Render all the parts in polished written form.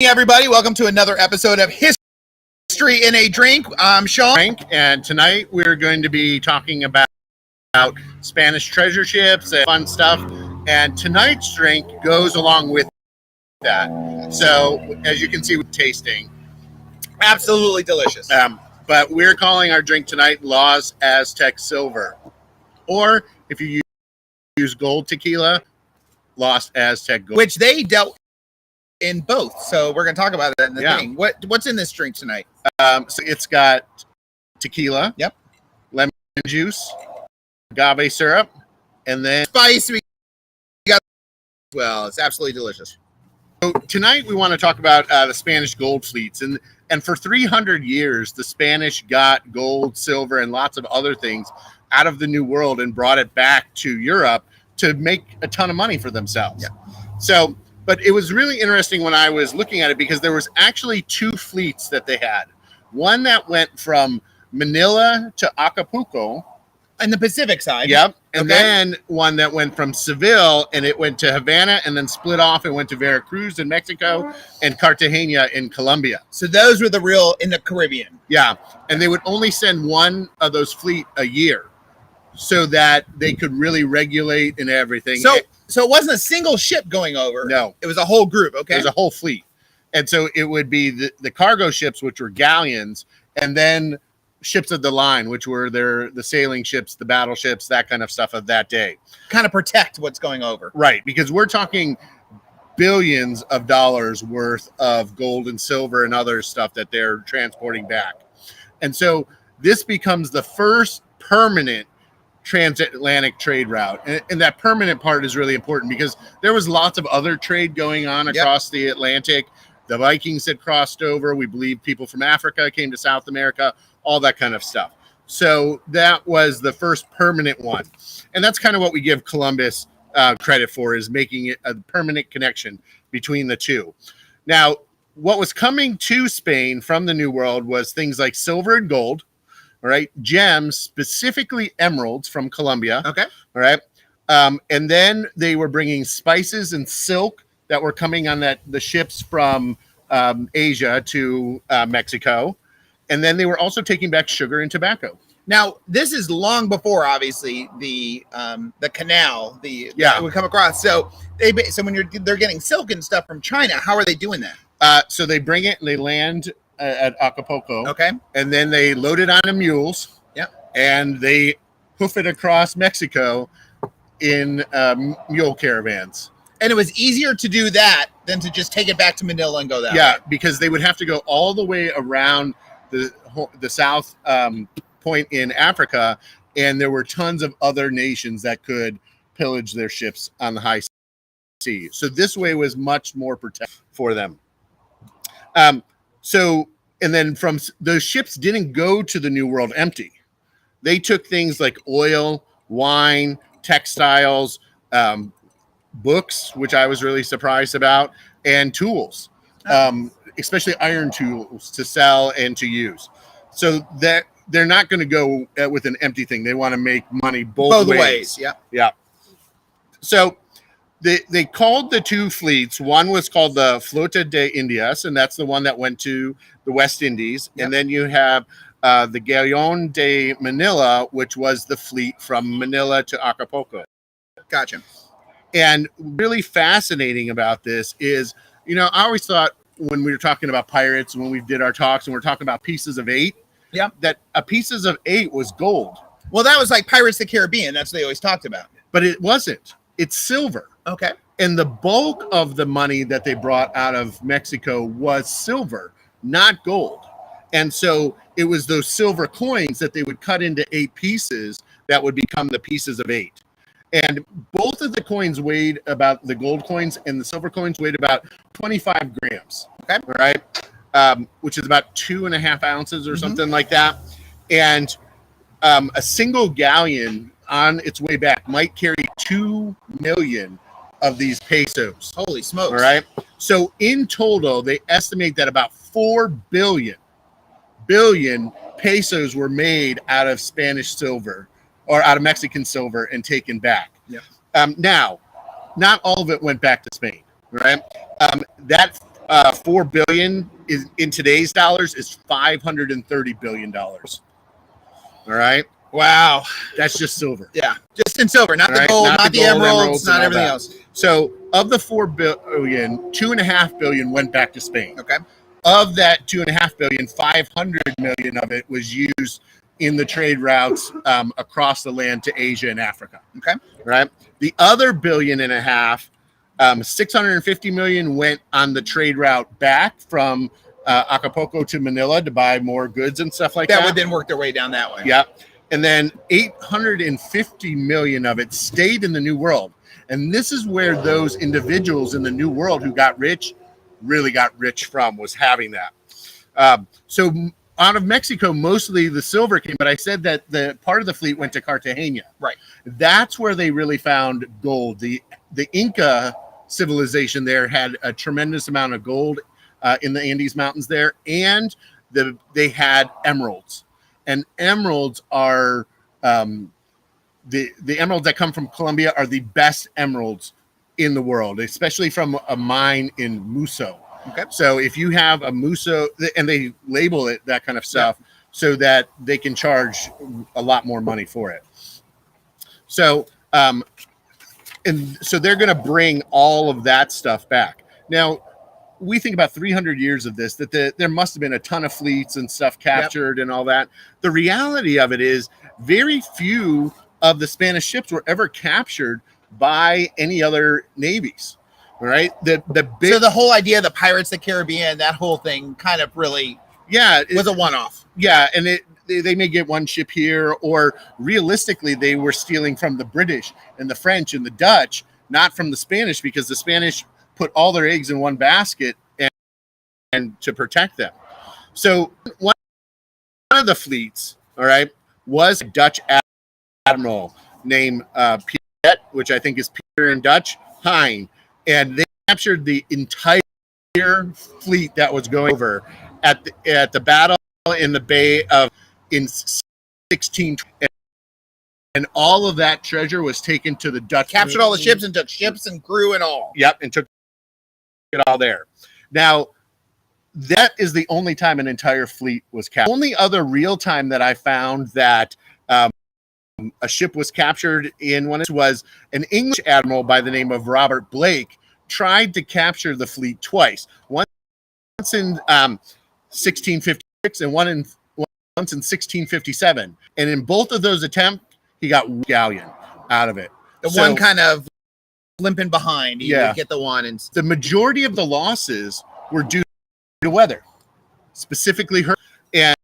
Everybody, welcome to another episode of History in a Drink. I'm Shawn, and tonight we're going to be talking about Spanish treasure ships and fun stuff. And tonight's drink goes along with that. So, as you can see, with tasting, absolutely delicious. But we're calling our drink tonight Los Aztec Silver, or if you use gold tequila, Los Aztec Gold, which they dealt in both. So we're going to talk about that in the thing. What's in this drink tonight? So it's got tequila, lemon juice, agave syrup, and then spice. We got it's absolutely delicious. So tonight we want to talk about the Spanish gold fleets, and for 300 years the Spanish got gold, silver, and lots of other things out of the New World and brought it back to Europe to make a ton of money for themselves. So. But it was really interesting when I was looking at it because there was actually two fleets that they had. One that went from Manila to Acapulco. On the Pacific side. Yep. And then one that went from Seville and it went to Havana and then split off and went to Veracruz in Mexico and Cartagena in Colombia. So those were the real in the Caribbean. Yeah. And they would only send one of those fleet a year so that they could really regulate and everything. So it wasn't a single ship going over. No. It was a whole group, okay? It was a whole fleet. And so it would be the cargo ships, which were galleons, and then ships of the line, which were the sailing ships, the battleships, that kind of stuff of that day. Kind of protect what's going over. Right, because we're talking billions of dollars worth of gold and silver and other stuff that they're transporting back. And so this becomes the first permanent transatlantic trade route, and that permanent part is really important because there was lots of other trade going on across the Atlantic. The Vikings had crossed over. We believe people from Africa came to South America, all that kind of stuff. So that was the first permanent one, and that's kind of what we give Columbus credit for, is making it a permanent connection between the two. Now, what was coming to Spain from the New World was things like silver and gold. All right, gems, specifically emeralds from Colombia. Okay. All right. And then they were bringing spices and silk that were coming on the ships from Asia to Mexico. And then they were also taking back sugar and tobacco. Now, this is long before, obviously, the canal, that would come across. So when they're getting silk and stuff from China, how are they doing that? So they bring it and they land at Acapulco. Okay. And then they load it onto mules. And they hoof it across Mexico in mule caravans. And it was easier to do that than to just take it back to Manila and go that way. Because they would have to go all the way around the south point in Africa, and there were tons of other nations that could pillage their ships on the high sea. So this way was much more protected for them. And then from those ships didn't go to the New World empty. They took things like oil, wine, textiles, books, which I was really surprised about, and tools, especially iron tools to sell and to use. So that they're not going to go with an empty thing. They want to make money both ways. Yeah. So they called the two fleets. One was called the Flota de Indias, and that's the one that went to the West Indies. And then you have the Galeon de Manila, which was the fleet from Manila to Acapulco. Gotcha. And really fascinating about this is, I always thought when we were talking about pirates, when we did our talks and we're talking about pieces of eight, that a pieces of eight was gold. Well, that was like Pirates of the Caribbean. That's what they always talked about. But it wasn't. It's silver. Okay. And the bulk of the money that they brought out of Mexico was silver, not gold. And so it was those silver coins that they would cut into 8 pieces that would become the pieces of 8. And both of the coins weighed about, the gold coins and the silver coins weighed about 25 grams. Okay. All right. Which is about 2.5 ounces or something like that. And a single galleon on its way back might carry 2 million of these pesos. Holy smokes. All right. So in total, they estimate that about 4 billion pesos were made out of Spanish silver or out of Mexican silver and taken back. Yeah. Now, not all of it went back to Spain, right? That 4 billion is in today's dollars is $530 billion. All right. Wow. That's just silver. Yeah. Just in silver, not the Right? gold, Not not the the gold, emeralds, not and all everything that. else. So of the 4 billion, 2.5 billion went back to Spain. Okay. Of that 2.5 billion, 500 million of it was used in the trade routes across the land to Asia and Africa. Okay. Right. The other 1.5 billion, 650 million went on the trade route back from Acapulco to Manila to buy more goods and stuff like that. That would then work their way down that way. Yeah. And then 850 million of it stayed in the New World. And this is where those individuals in the New World who got rich really got rich from, was having that. So out of Mexico, mostly the silver came, but I said that the part of the fleet went to Cartagena. Right. That's where they really found gold. The Inca civilization there had a tremendous amount of gold in the Andes Mountains there, and they had emeralds. And emeralds are the emeralds that come from Colombia are the best emeralds in the world, especially from a mine in Muso. Okay. So if you have a Muso, and they label it that kind of stuff, so that they can charge a lot more money for it. So and so they're going to bring all of that stuff back. Now, we think about 300 years of this, that there must have been a ton of fleets and stuff captured and all that. The reality of it is very few of the Spanish ships were ever captured by any other navies. All right. So the whole idea of the Pirates of the Caribbean, that whole thing kind of really was a one-off. Yeah. And they may get one ship here, or realistically, they were stealing from the British and the French and the Dutch, not from the Spanish, because the Spanish put all their eggs in one basket and to protect them. So one of the fleets, all right, was a Dutch admiral named Piet, which I think is Peter in Dutch, Hein, and they captured the entire fleet that was going over at the battle in the Bay of in 16. And all of that treasure was taken to the Dutch. Captured all the ships and took ships and crew and all. Yep, and took it all there. Now, that is the only time an entire fleet was captured. The only other real time that I found that a ship was captured in one was an English admiral by the name of Robert Blake tried to capture the fleet twice. Once in 1656 and once in 1657. And in both of those attempts, he got one galleon out of it. The one kind of limping behind. He would get the one. And the majority of the losses were due to weather, specifically her. And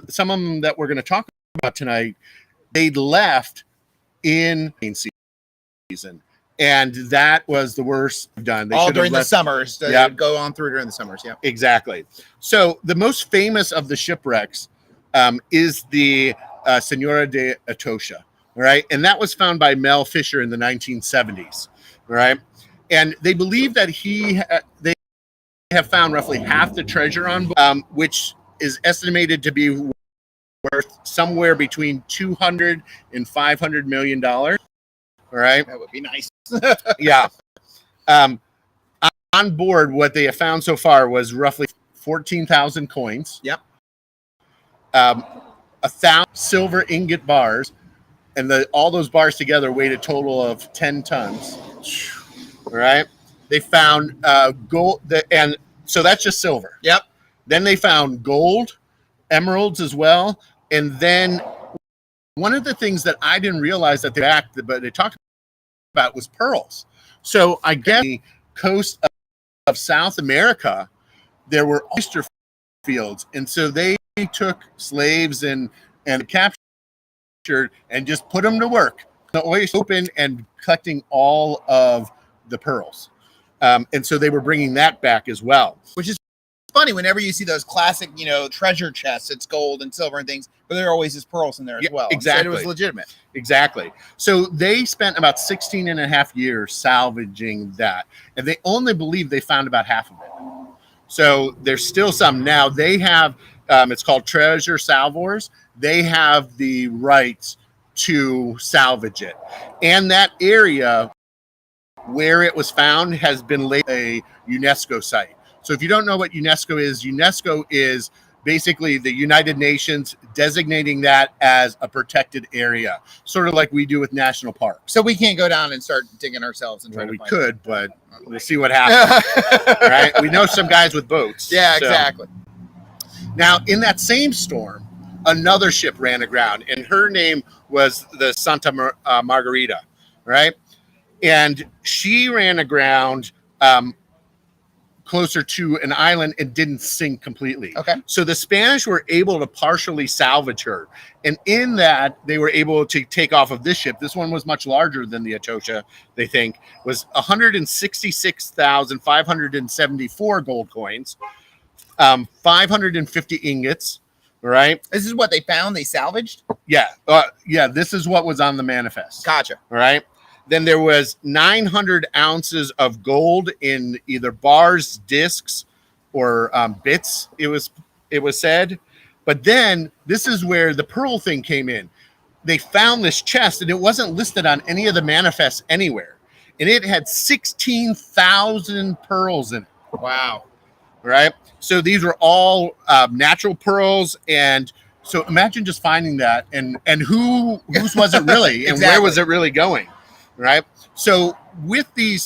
some of them that we're going to talk about tonight, they left in season. And that was the worst done. They all during the summers. They would go on through during the summers. Yeah, exactly. So the most famous of the shipwrecks is the Senora de Atocha, right? And that was found by Mel Fisher in the 1970s, right? And they believe that they have found roughly half the treasure on, which is estimated to be worth somewhere between $200 and $500 million. All right, that would be nice. Yeah. On board, what they have found so far was roughly 14,000 coins. Yep. 1,000 silver ingot bars, and all those bars together weighed a total of 10 tons. All right. They found gold, and so that's just silver. Yep. Then they found gold, emeralds as well, and then one of the things that I didn't realize that they talked about was pearls. So I guess the coast of South America, there were oyster fields, and so they took slaves and captured and just put them to work. The oyster open and collecting all of the pearls, and so they were bringing that back as well, which is funny. Whenever you see those classic, treasure chests, it's gold and silver and things, but there are always just pearls in there as well. Exactly, so it was legitimate. Exactly. So they spent about 16 and a half years salvaging that, and they only believe they found about half of it. So there's still some. Now they have, it's called treasure salvors. They have the rights to salvage it, and that area where it was found has been labeled a UNESCO site. So if you don't know what UNESCO is basically the United Nations designating that as a protected area, sort of like we do with national parks. So we can't go down and start digging ourselves and try we to find could, but we'll see what happens. Right? We know some guys with boats. Yeah, exactly. Now, in that same storm, another ship ran aground, and her name was the Santa Margarita, right? And she ran aground closer to an island and didn't sink completely. Okay. So the Spanish were able to partially salvage her. And in that, they were able to take off of this ship. This one was much larger than the Atocha, they think, was 166,574 gold coins, 550 ingots, right? This is what they found, they salvaged? Yeah. This is what was on the manifest. Gotcha. All right. Then there was 900 ounces of gold in either bars, discs, or bits, it was said. But then this is where the pearl thing came in. They found this chest, and it wasn't listed on any of the manifests anywhere. And it had 16,000 pearls in it. Wow. Right? So these were all natural pearls. And so imagine just finding that. And whose was it really? And Exactly. where was it really going? Right. So with the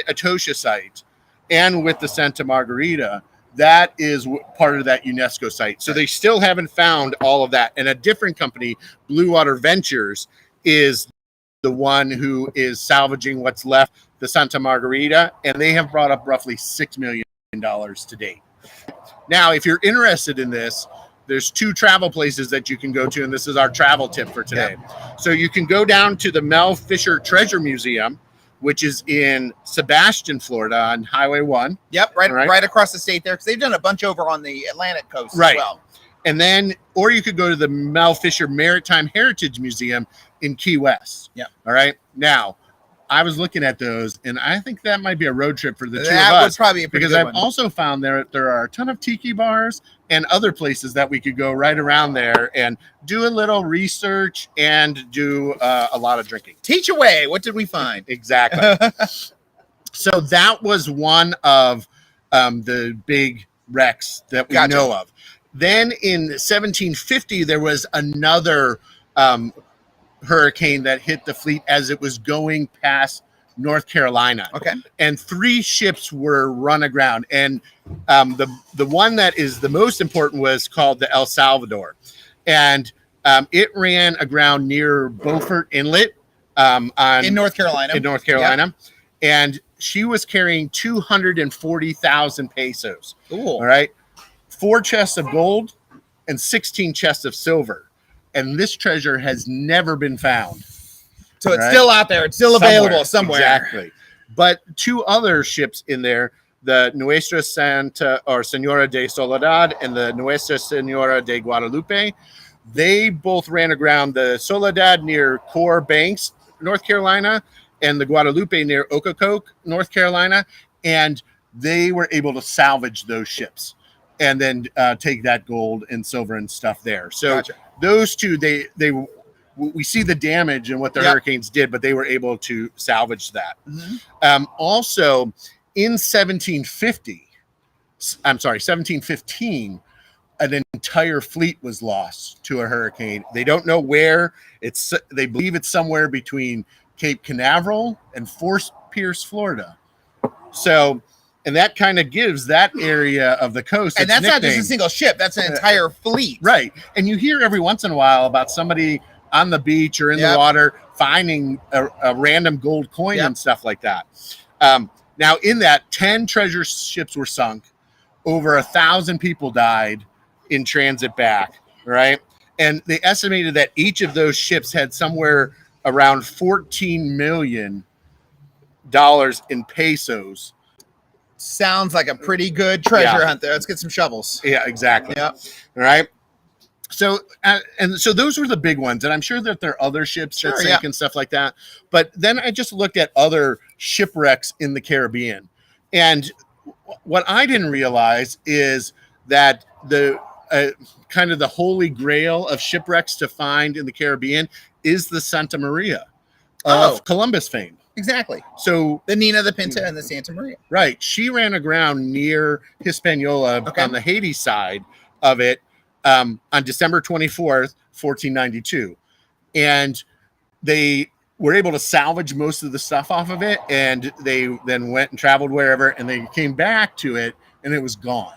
Atocha site and with the Santa Margarita, that is part of that UNESCO site. So they still haven't found all of that. And a different company, Blue Water Ventures, is the one who is salvaging what's left, the Santa Margarita, and they have brought up roughly $6 million to date. Now, if you're interested in this, there's 2 travel places that you can go to, and this is our travel tip for today. Yeah. So you can go down to the Mel Fisher Treasure Museum, which is in Sebastian, Florida, on Highway 1. Yep, right across the state there, because they've done a bunch over on the Atlantic coast as well. And then, or you could go to the Mel Fisher Maritime Heritage Museum in Key West. Yeah. All right. Now, I was looking at those, and I think that might be a road trip for the 2 of us. That would probably be a pretty because good I've one. also found there are a ton of tiki bars and other places that we could go right around there and do a little research and do a lot of drinking. Teach away. What did we find? Exactly. So that was one of the big wrecks that we know of. Then in 1750, there was another hurricane that hit the fleet as it was going past North Carolina. Okay. And 3 ships were run aground. And the one that is the most important was called the El Salvador. And it ran aground near Beaufort Inlet in North Carolina. Yep. And she was carrying 240,000 pesos. Cool. All right. 4 chests of gold and 16 chests of silver. And this treasure has never been found. So it's still out there. It's still available somewhere. Exactly. But 2 other ships in there, the Nuestra Senoras de Soledad and the Nuestra Senoras de Guadalupe, they both ran aground. The Soledad near Core Banks, North Carolina, and the Guadalupe near Occoquan, North Carolina. And they were able to salvage those ships and then take that gold and silver and stuff there. So those 2, we see the damage and what the hurricanes did, but they were able to salvage that. Mm-hmm. Also, in 1715, an entire fleet was lost to a hurricane. They don't know where. They believe it's somewhere between Cape Canaveral and Fort Pierce, Florida. So, and that kind of gives that area of the coast. And that's not just a single ship. That's an entire fleet. Right. And you hear every once in a while about somebody on the beach or in the water finding a random gold coin and stuff like that. Now, in that, 10 treasure ships were sunk. Over 1,000 people died in transit back, right? And they estimated that each of those ships had somewhere around $14 million in pesos. Sounds like a pretty good treasure hunt there. Let's get some shovels. Yeah, exactly. Yeah. All right. So, and so those were the big ones. And I'm sure that there are other ships that sank and stuff like that. But then I just looked at other shipwrecks in the Caribbean. And what I didn't realize is that the kind of the holy grail of shipwrecks to find in the Caribbean is the Santa Maria of Columbus fame. Exactly. So the Nina, the Pinta, and the Santa Maria. Right. She ran aground near Hispaniola on the Haiti side of it on December 24th, 1492. And they were able to salvage most of the stuff off of it. And they then went and traveled wherever, and they came back to it, and it was gone.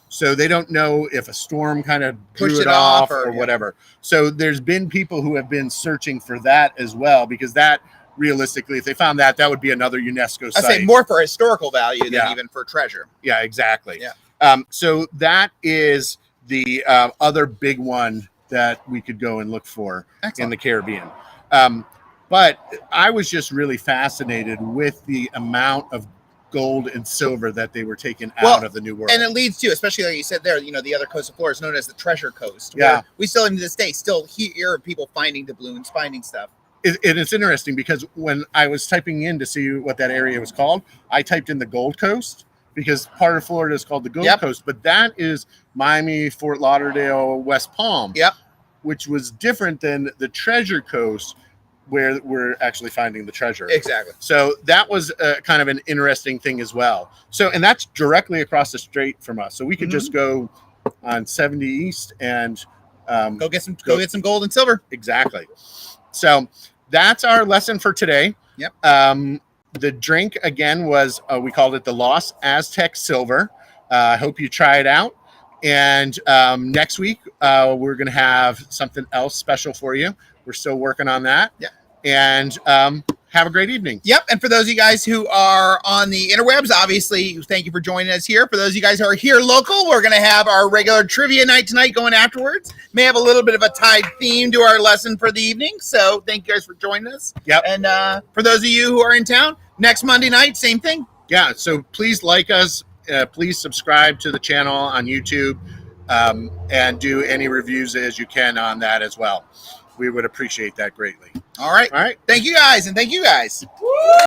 So they don't know if a storm kind of pushed it off or whatever. So there's been people who have been searching for that as well, because that, realistically, if they found that, that would be another UNESCO site. I say more for historical value than even for treasure. Yeah, exactly. Yeah. So that is the other big one that we could go and look for in the Caribbean. But I was just really fascinated with the amount of gold and silver that they were taking out of the New World. And it leads to, especially like you said there, the other coast of Florida is known as the Treasure Coast. Yeah. We still, to this day, still hear people finding doubloons, finding stuff. It's interesting because when I was typing in to see what that area was called, I typed in the Gold Coast, because part of Florida is called the Gold Coast, but that is Miami, Fort Lauderdale, West Palm, which was different than the Treasure Coast, where we're actually finding the treasure. Exactly. So that was kind of an interesting thing as well. So, and that's directly across the strait from us. So we could just go on 70 East and go get some gold and silver. Exactly. So that's our lesson for today. Yep. The drink again was we called it the Lost Aztec Silver. I hope you try it out. And next week we're going to have something else special for you. We're still working on that. Yeah. And have a great evening. Yep. And for those of you guys who are on the interwebs, obviously, thank you for joining us here. For those of you guys who are here local, we're going to have our regular trivia night tonight going afterwards. May have a little bit of a tied theme to our lesson for the evening. So thank you guys for joining us. Yep. And for those of you who are in town, next Monday night, same thing. Yeah. So please like us. Please subscribe to the channel on YouTube and do any reviews as you can on that as well. We would appreciate that greatly. All right. All right. Thank you guys. And thank you guys. Woo!